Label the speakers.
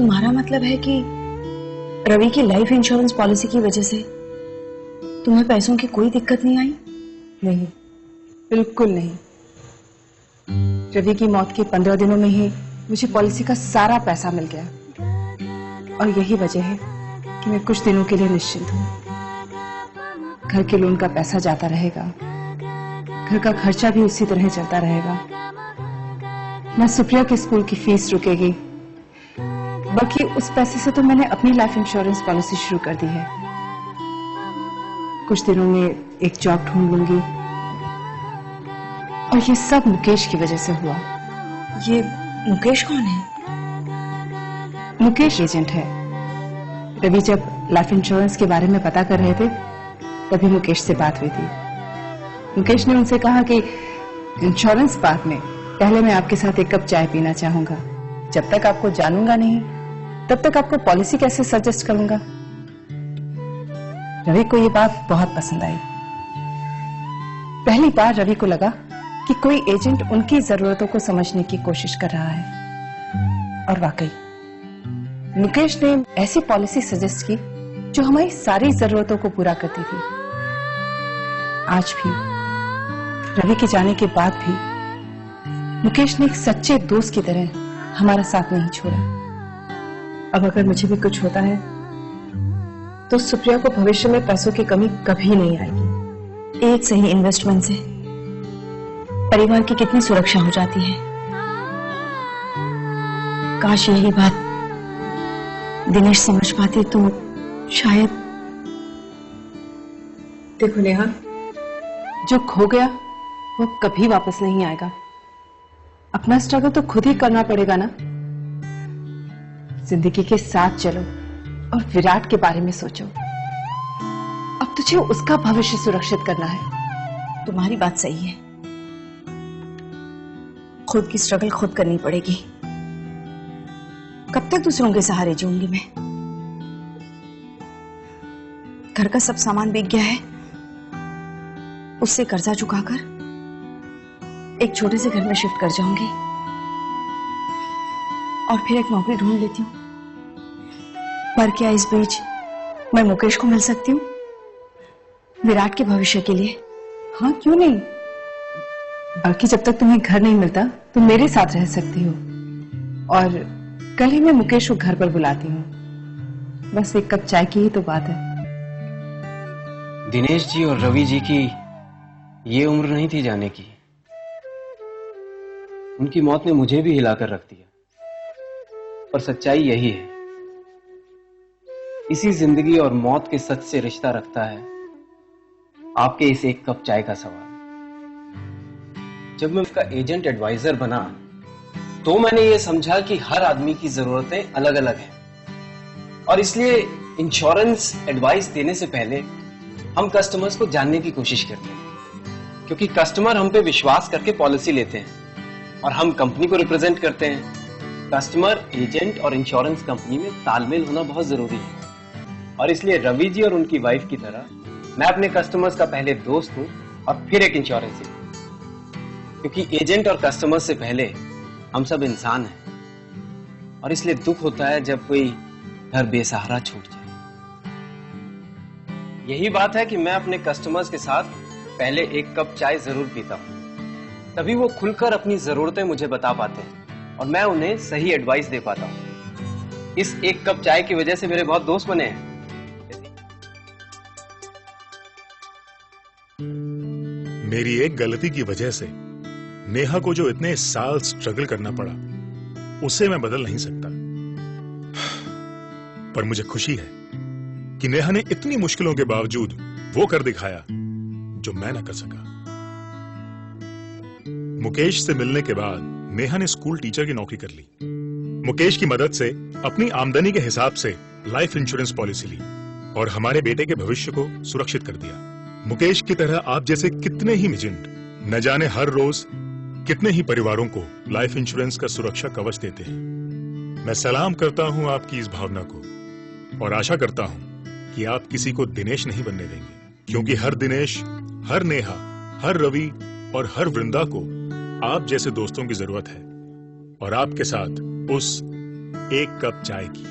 Speaker 1: तुम्हारा मतलब है कि रवि की लाइफ इंश्योरेंस पॉलिसी की वजह से तुम्हें पैसों की कोई दिक्कत नहीं आई?
Speaker 2: नहीं, बिल्कुल नहीं। रवि की मौत के 15 दिनों में ही मुझे पॉलिसी का सारा पैसा मिल गया और यही वजह है कि मैं कुछ दिनों के लिए निश्चिंत हूँ। घर के लोन का पैसा जाता रहेगा, घर का खर्चा भी उसी तरह चलता रहेगा, न सुप्रिया के स्कूल की फीस रुकेगी, बल्कि उस पैसे से तो मैंने अपनी लाइफ इंश्योरेंस पॉलिसी शुरू कर दी है। कुछ दिनों में एक जॉब ढूंढ लूंगी और ये सब मुकेश की वजह से हुआ।
Speaker 1: ये मुकेश कौन है?
Speaker 2: मुकेश एजेंट है। रवि जब लाइफ इंश्योरेंस के बारे में पता कर रहे थे तभी मुकेश से बात हुई थी। मुकेश ने उनसे कहा कि इंश्योरेंस पार्क में पहले मैं आपके साथ एक कप चाय पीना चाहूंगा। जब तक आपको जानूंगा नहीं तब तक आपको पॉलिसी कैसे सजेस्ट करूंगा। रवि को ये बात बहुत पसंद आई। पहली बार रवि को लगा कि कोई एजेंट उनकी जरूरतों को समझने की कोशिश कर रहा है। और वाकई मुकेश ने ऐसी पॉलिसी सजेस्ट की जो हमारी सारी जरूरतों को पूरा करती थी। आज भी रवि के जाने के बाद भी मुकेश ने एक सच्चे दोस्त की तरह हमारा साथ नहीं छोड़ा। अब अगर मुझे भी कुछ होता है तो सुप्रिया को भविष्य में पैसों की कमी कभी नहीं आएगी।
Speaker 1: एक सही इन्वेस्टमेंट से परिवार की कितनी सुरक्षा हो जाती है। काश यही बात दिनेश समझ पाते तो शायद।
Speaker 2: देखो नेहा, जो खो गया वो कभी वापस नहीं आएगा। अपना स्ट्रगल तो खुद ही करना पड़ेगा ना। जिंदगी के साथ चलो और विराट के बारे में सोचो। अब तुझे उसका भविष्य सुरक्षित करना है।
Speaker 1: तुम्हारी बात सही है, खुद की स्ट्रगल खुद करनी पड़ेगी। कब तक दूसरों के सहारे जीऊंगी मैं? घर का सब सामान बिक गया है, उससे कर्जा चुकाकर एक छोटे से घर में शिफ्ट कर जाऊंगी और फिर एक नौकरी ढूंढ लेती हूँ। पर क्या इस बीच मैं मुकेश को मिल सकती हूँ विराट के भविष्य के लिए?
Speaker 2: हाँ, क्यों नहीं। बल्कि जब तक तुम्हें घर नहीं मिलता तो मेरे साथ रह सकती हो। और कल ही मैं मुकेश को घर पर बुलाती हूँ। बस एक कप चाय की ही तो बात है।
Speaker 3: दिनेश जी और रवि जी की ये उम्र नहीं थी जाने की। उनकी मौत ने मुझे भी हिलाकर रख दिया। और सच्चाई यही है, इसी जिंदगी और मौत के सच से रिश्ता रखता है आपके इस एक कप चाय का सवाल। जब मैं उसका एजेंट एडवाइजर बना तो मैंने ये समझा कि हर आदमी की जरूरतें अलग अलग हैं और इसलिए इंश्योरेंस एडवाइस देने से पहले हम कस्टमर्स को जानने की कोशिश करते हैं, क्योंकि कस्टमर हम पे विश्वास करके पॉलिसी लेते हैं और हम कंपनी को रिप्रेजेंट करते हैं। कस्टमर, एजेंट और इंश्योरेंस कंपनी में तालमेल होना बहुत जरूरी है और इसलिए रवि जी और उनकी वाइफ की तरह मैं अपने कस्टमर्स का पहले दोस्त हूं और फिर एक इंश्योरेंस एजेंट, क्योंकि एजेंट और कस्टमर से पहले हम सब इंसान हैं और इसलिए दुख होता है जब कोई घर बेसहारा छूट जाए। यही बात है कि मैं अपने कस्टमर्स के साथ पहले एक कप चाय जरूर पीता हूं, तभी वो खुलकर अपनी जरूरतें मुझे बता पाते हैं और मैं उन्हें सही एडवाइस दे पाता हूं। इस एक कप चाय की वजह से मेरे बहुत दोस्त बने हैं।
Speaker 4: मेरी एक गलती की वजह से नेहा को जो इतने साल स्ट्रगल करना पड़ा उसे मैं बदल नहीं सकता, पर मुझे खुशी है कि नेहा ने इतनी मुश्किलों के बावजूद वो कर दिखाया जो मैं ना कर सका। मुकेश से मिलने के बाद नेहा ने स्कूल टीचर की नौकरी कर ली। मुकेश की मदद से अपनी आमदनी के हिसाब से लाइफ इंश्योरेंस पॉलिसी ली और हमारे बेटे के भविष्य को सुरक्षित कर दिया। मुकेश की तरह आप जैसे कितने ही एजेंट न जाने हर रोज कितने ही परिवारों को लाइफ इंश्योरेंस का सुरक्षा कवच देते हैं। मैं सलाम करता हूं आपकी इस भावना को और आशा करता हूं कि आप किसी को दिनेश नहीं बनने देंगे, क्योंकि हर दिनेश, हर नेहा, हर रवि और हर वृंदा को आप जैसे दोस्तों की जरूरत है और आपके साथ उस एक कप चाय की।